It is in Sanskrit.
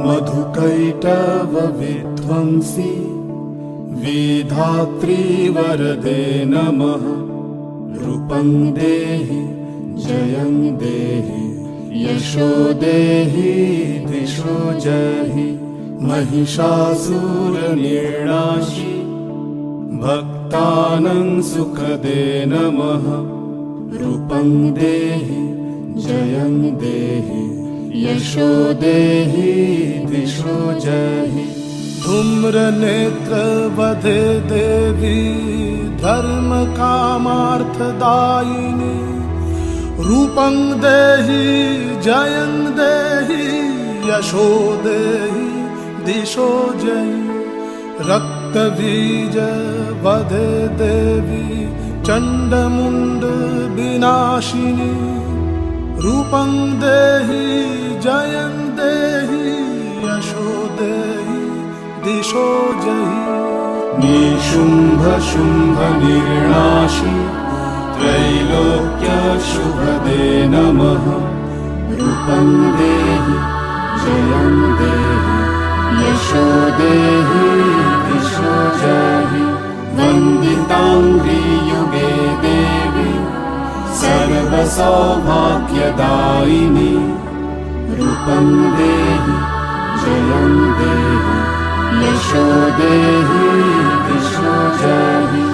मधुकैटवविध्वंसी विधात्री वरदे नमः। रूपं देहि जयं देहि यशो देहि दिशो जहि। महिषासुरनिर्नाशी भक्तानां सुखदे नमः। रूपं देहि जयं देहि यशो देहि दिशो जहि। धूम्रनेत्रवधे देवी धर्मकामार्थदायिनी। रूपं देहि जयं देहि यशो देहि दिशो जहि। रक्तबीजवधे देवी चण्डमुण्डविनाशिनी। रूपं देहि जयं देहि यशो देहि दिशो जहि। निशुम्भशुम्भनिर्नाशी त्रैलोक्यशुभदे नमः। रूपं देहि जयं देहि यशो देहि दिशो जहि। वन्दिताङ्घ्रियुगे देवी सर्वसौभाग्यदायिनी। रूपं देहि जयं देहि यशो देहि दिशो जहि।